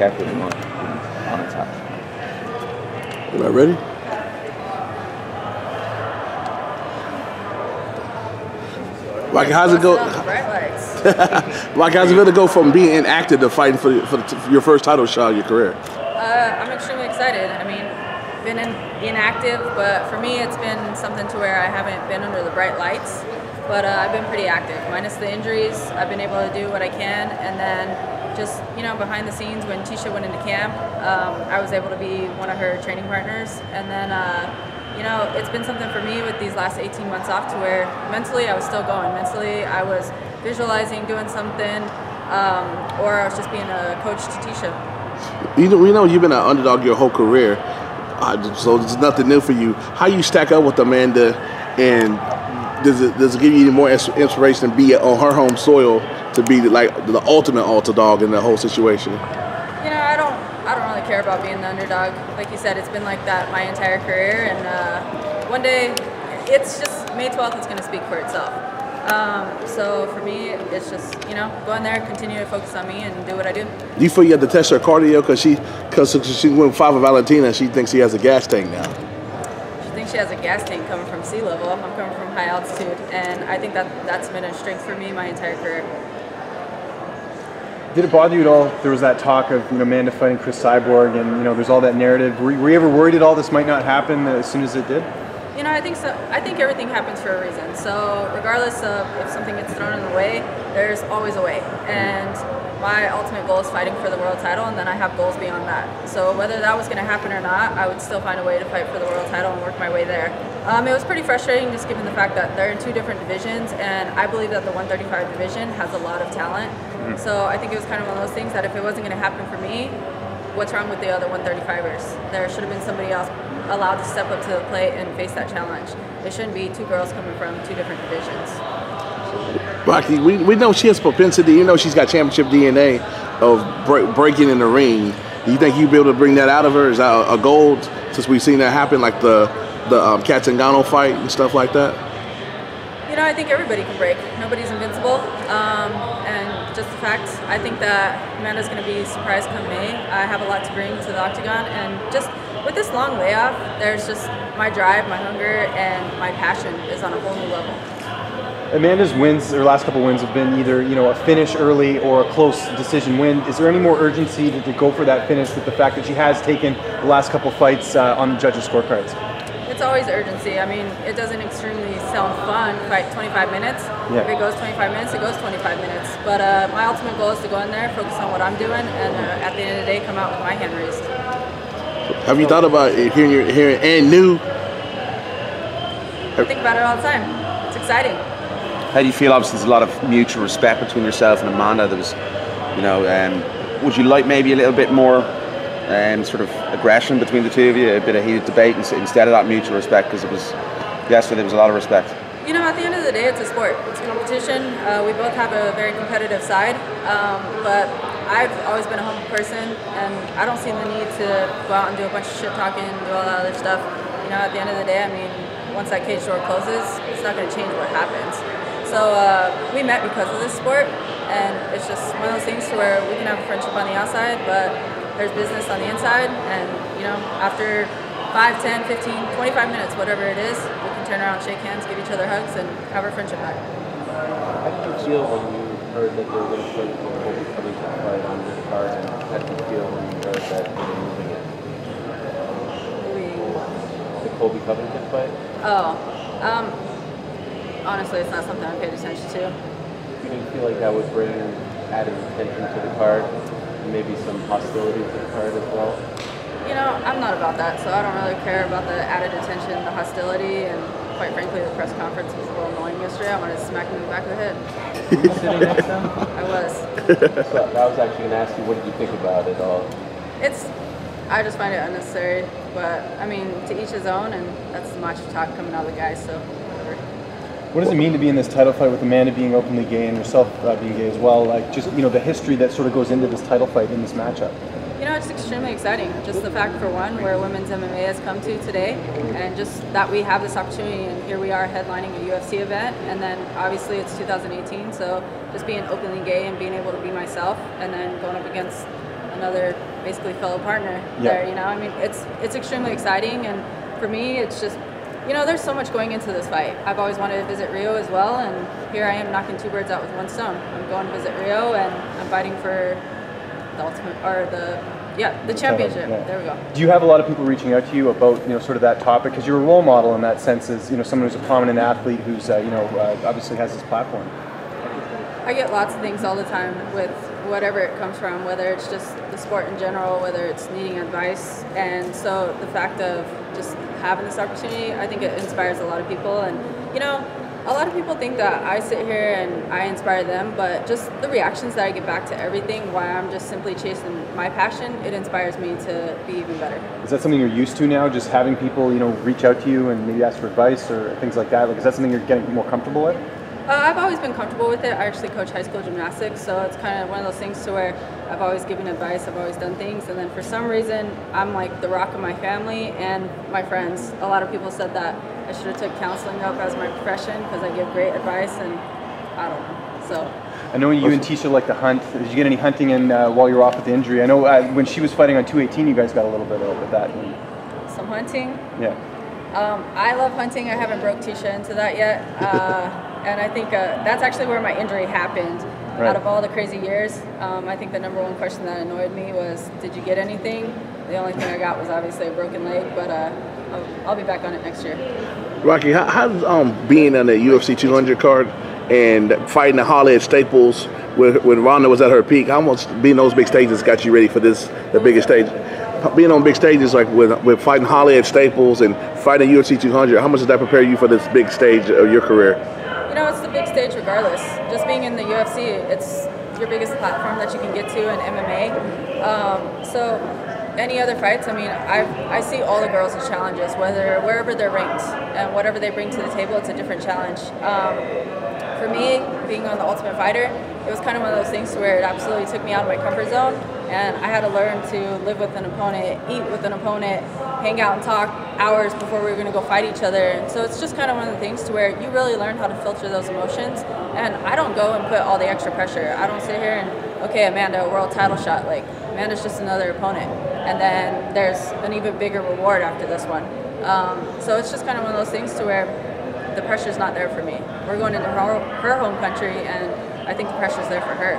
kept it on attack. Am I ready? Like, how's it go? Like, how's it going to go from being inactive to fighting for your first title shot of your career? I'm extremely excited. I mean, been inactive, but for me, it's been something to where I haven't been under the bright lights. But I've been pretty active, minus the injuries. I've been able to do what I can, and then just behind the scenes when Tisha went into camp, I was able to be one of her training partners, and then. It's been something for me with these last 18 months off to where mentally I was still going. Mentally I was visualizing doing something, or I was just being a coach to Tisha. We know you've been an underdog your whole career, so it's nothing new for you. How you stack up with Amanda, and does it give you any more inspiration to be on her home soil to be like the ultimate underdog in the whole situation? I don't really care about being the underdog. Like you said, it's been like that my entire career, and one day, it's just May 12th, it's going to speak for itself. So for me, it's just, go in there, continue to focus on me, and do what I do. Do you feel you have to test her cardio because she went 5 with Valentina, she thinks she has a gas tank now? She thinks she has a gas tank coming from sea level. I'm coming from high altitude, and I think that's been a strength for me my entire career. Did it bother you at all? There was that talk of Amanda fighting Chris Cyborg, and there's all that narrative. Were you ever worried at all this might not happen as soon as it did? I think so. I think everything happens for a reason. So regardless of if something gets thrown in the way, there's always a way. And my ultimate goal is fighting for the world title, and then I have goals beyond that. So whether that was going to happen or not, I would still find a way to fight for the world title and work my way there. It was pretty frustrating just given the fact that they're in 2 different divisions, and I believe that the 135 division has a lot of talent. So I think it was kind of one of those things that if it wasn't going to happen for me, what's wrong with the other 135ers? There should have been somebody else allowed to step up to the plate and face that challenge. There shouldn't be 2 girls coming from 2 different divisions. Rocky, we know she has propensity. She's got championship DNA of breaking in the ring. Do you think you'd be able to bring that out of her? Is that a goal since we've seen that happen, like the Katzengano fight and stuff like that? I think everybody can break. Nobody's invincible. And just the fact, I think that Amanda's going to be surprised come May. I have a lot to bring to the octagon, and just with this long layoff, there's just my drive, my hunger, and my passion is on a whole new level. Amanda's wins, her last couple wins have been either a finish early or a close decision win. Is there any more urgency to go for that finish with the fact that she has taken the last couple fights on the judges' scorecards? It's always urgency. I mean, it doesn't extremely sound fun to fight 25 minutes. Yeah. If it goes 25 minutes, it goes 25 minutes. But my ultimate goal is to go in there, focus on what I'm doing, and at the end of the day, come out with my hand raised. Have you thought about hearing and new? I think about it all the time. It's exciting. How do you feel? Obviously, there's a lot of mutual respect between yourself and Amanda. There was, would you like maybe a little bit more sort of aggression between the two of you, a bit of heated debate instead of that mutual respect? Because yesterday there was a lot of respect. At the end of the day, it's a sport. It's a competition. We both have a very competitive side, but I've always been a humble person, and I don't see the need to go out and do a bunch of shit talking and do all that other stuff. At the end of the day, I mean, once that cage door closes, it's not going to change what happens. So we met because of this sport, and it's just one of those things to where we can have a friendship on the outside, but there's business on the inside, and after 5, 10, 15, 25 minutes, whatever it is, we can turn around, shake hands, give each other hugs, and have our friendship back. How did you feel when you heard that they were going to put Colby Covington fight on this card, and how did you feel when you heard that they were moving it? The Colby Covington fight? Honestly, it's not something I paid attention to. You didn't feel like that would bring added attention to the card, and maybe some hostility to the card as well? I'm not about that, so I don't really care about the added attention, the hostility, and quite frankly, the press conference was a little annoying yesterday. I wanted to smack him in the back of the head. Were you sitting next to him? I was. So I was actually going to ask you, what did you think about it all? I just find it unnecessary, but I mean, to each his own, and that's the macho talk coming out of the guys, so whatever. What does it mean to be in this title fight with Amanda being openly gay and yourself being gay as well? Like, just, the history that sort of goes into this title fight in this matchup. It's extremely exciting. Just the fact, for one, where women's MMA has come to today, and just that we have this opportunity, and here we are headlining a UFC event, and then obviously it's 2018, so just being openly gay and being able to be myself, and then going up against another basically fellow partner there. You know, I mean, it's extremely exciting, and for me, it's just, you know, there's so much going into this fight. I've always wanted to visit Rio as well, and here I am knocking two birds out with one stone. I'm going to visit Rio, and I'm fighting for the ultimate, or the championship. There we go. Do you have a lot of people reaching out to you about, you know, sort of that topic? Because you're a role model in that sense, as, you know, someone who's a prominent athlete who's, you know, obviously has this platform. I get lots of things all the time with whatever it comes from, whether it's just the sport in general, whether it's needing advice. And so the fact of just having this opportunity, I think it inspires a lot of people. And, you know, a lot of people think that I sit here and I inspire them, but just the reactions that I get back to everything, why I'm just simply chasing my passion, it inspires me to be even better. Is that something you're used to now, just having people, you know, reach out to you and maybe ask for advice or things like that? Like, is that something you're getting more comfortable with? I've always been comfortable with it. I actually coach high school gymnastics, so it's kind of one of those things to where I've always given advice, I've always done things, and then for some reason, I'm like the rock of my family and my friends. A lot of people said that I should have took counseling up as my profession because I give great advice, and I don't know, so. I know you and Tisha like to hunt. Did you get any hunting in while you were off with the injury? I know when she was fighting on 218, you guys got a little bit of that. Some hunting? Yeah. I love hunting. I haven't broke Tisha into that yet. And I think that's actually where my injury happened. Right. Out of all the crazy years, I think the number one question that annoyed me was, did you get anything? The only thing I got was obviously a broken leg, but I'll be back on it next year. Rocky, how's being on the UFC 200 card and fighting the Holly at Staples when Ronda was at her peak? How much being those big stages got you ready for the biggest stage? Being on big stages like with fighting Holly at Staples and fighting UFC 200, how much does that prepare you for this big stage of your career? You know, it's the big stage regardless. Just being in the UFC, it's your biggest platform that you can get to in MMA. So any other fights, I mean, I see all the girls as challenges, wherever they're ranked, and whatever they bring to the table, it's a different challenge. For me, being on The Ultimate Fighter, it was kind of one of those things where it absolutely took me out of my comfort zone, and I had to learn to live with an opponent, eat with an opponent, hang out and talk hours before we were going to go fight each other. And so it's just kind of one of the things to where you really learn how to filter those emotions, and I don't go and put all the extra pressure. I don't sit here and, okay, Amanda, world title shot. Like, Amanda's just another opponent, and then there's an even bigger reward after this one. So it's just kind of one of those things to where the pressure's not there for me. We're going into her home country, and I think the pressure's there for her.